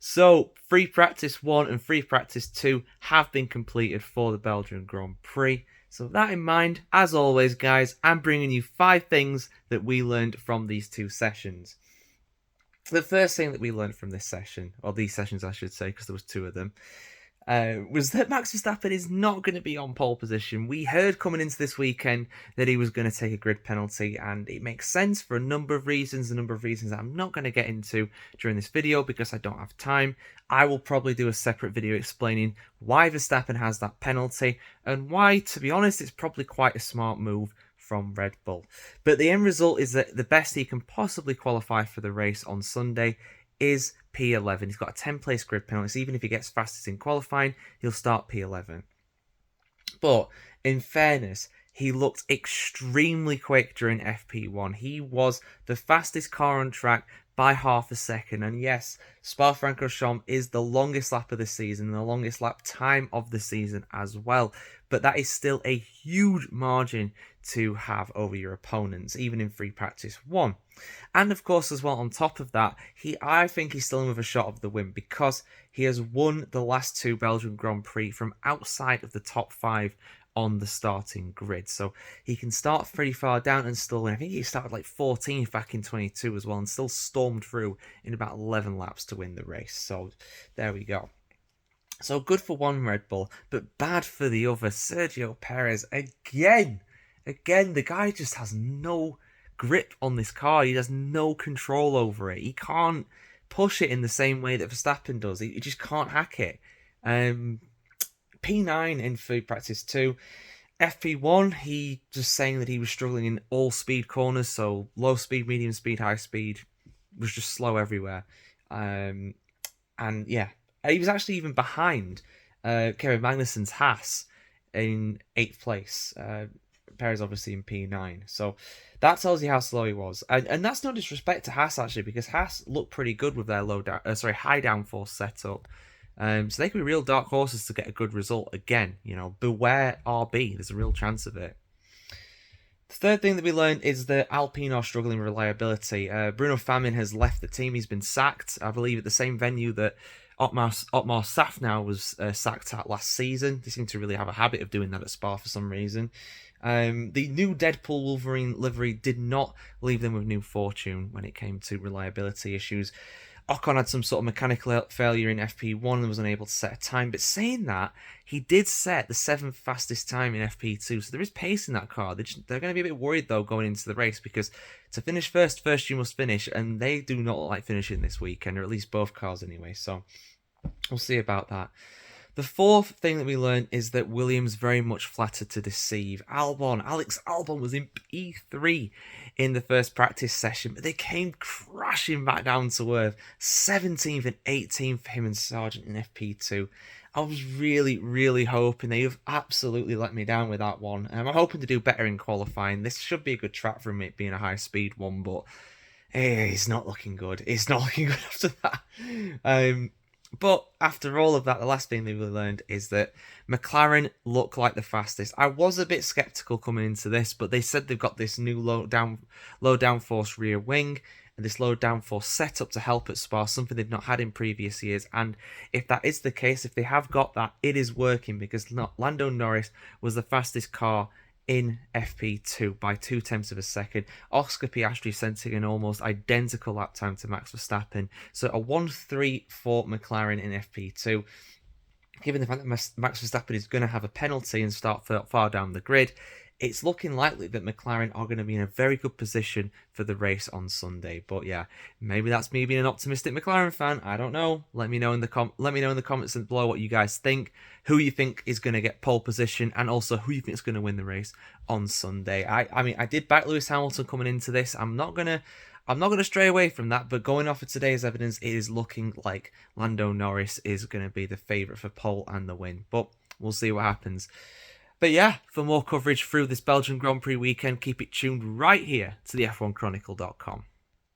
So, free practice 1 and free practice 2 have been completed for the Belgian Grand Prix. So with that in mind, as always, guys, I'm bringing you 5 things that we learned from these 2 sessions. The first thing that we learned from this session, or these sessions I should say, because there was 2 of them, was that Max Verstappen is not going to be on pole position. We heard coming into this weekend that he was going to take a grid penalty, and it makes sense for a number of reasons that I'm not going to get into during this video because I don't have time. I will probably do a separate video explaining why Verstappen has that penalty and why, to be honest, it's probably quite a smart move from Red Bull. But the end result is that the best he can possibly qualify for the race on Sunday is P11. He's got a 10-place grid penalty, so even if he gets fastest in qualifying, he'll start P11. But in fairness, he looked extremely quick during FP1. He was the fastest car on track by half a second. And yes, Spa-Francorchamps is the longest lap of the season, and the longest lap time of the season as well. But that is still a huge margin to have over your opponents, even in free practice 1. And of course, as well, on top of that, I think he's still in with a shot of the win because he has won the last 2 Belgian Grand Prix from outside of the top 5 on the starting grid. So he can start pretty far down and still win. I think he started like 14th back in 22 as well and still stormed through in about 11 laps to win the race. So there we go. So good for one Red Bull, but bad for the other. Sergio Perez again. The guy just has no grip on this car. He has no control over it. He can't push it in the same way that Verstappen does. He just can't hack it. P9 in free practice 2. FP1, he just saying that he was struggling in all speed corners, so low speed, medium speed, high speed, was just slow everywhere. And yeah, he was actually even behind Kevin Magnussen's Haas in 8th place. Perez obviously in P9. So that tells you how slow he was. And that's no disrespect to Haas actually, because Haas looked pretty good with their high downforce setup. So they could be real dark horses to get a good result again. You know, beware RB. There's a real chance of it. The third thing that we learned is that Alpine are struggling with reliability. Bruno Famin has left the team. He's been sacked, I believe, at the same venue that Otmar Safnauer was sacked at last season. They seem to really have a habit of doing that at Spa for some reason. The new Deadpool Wolverine livery did not leave them with new fortune when it came to reliability issues. Ocon had some sort of mechanical failure in FP1 and was unable to set a time. But saying that, he did set the 7th fastest time in FP2. So there is pace in that car. They're going to be a bit worried, though, going into the race. Because to finish first you must finish. And they do not like finishing this weekend. Or at least both cars anyway. So we'll see about that. The fourth thing that we learned is that Williams very much flattered to deceive. Alex Albon was in P3 in the first practice session, but they came crashing back down to earth. 17th and 18th for him and Sargent in FP2. I was really, really hoping. They have absolutely let me down with that one. I'm hoping to do better in qualifying. This should be a good track for him, it being a high-speed one, but it's not looking good. It's not looking good after that. But after all of that, the last thing that we learned is that McLaren look like the fastest. I was a bit sceptical coming into this, but they said they've got this new low downforce rear wing and this low downforce setup to help at Spa, something they've not had in previous years. And if that is the case, if they have got that, it is working because Lando Norris was the fastest car in FP2 by 0.2 of a second. Oscar Piastri sending an almost identical lap time to Max Verstappen. So a 1-3 for McLaren in FP2. Given the fact that Max Verstappen is going to have a penalty and start far down the grid, it's looking likely that McLaren are going to be in a very good position for the race on Sunday. But yeah, maybe that's me being an optimistic McLaren fan. I don't know. Let me know in the comments below what you guys think. Who you think is going to get pole position, and also who you think is going to win the race on Sunday. I mean, I did back Lewis Hamilton coming into this. I'm not gonna stray away from that, but going off of today's evidence, it is looking like Lando Norris is going to be the favourite for pole and the win. But we'll see what happens. But yeah, for more coverage through this Belgian Grand Prix weekend, keep it tuned right here to the F1Chronicle.com.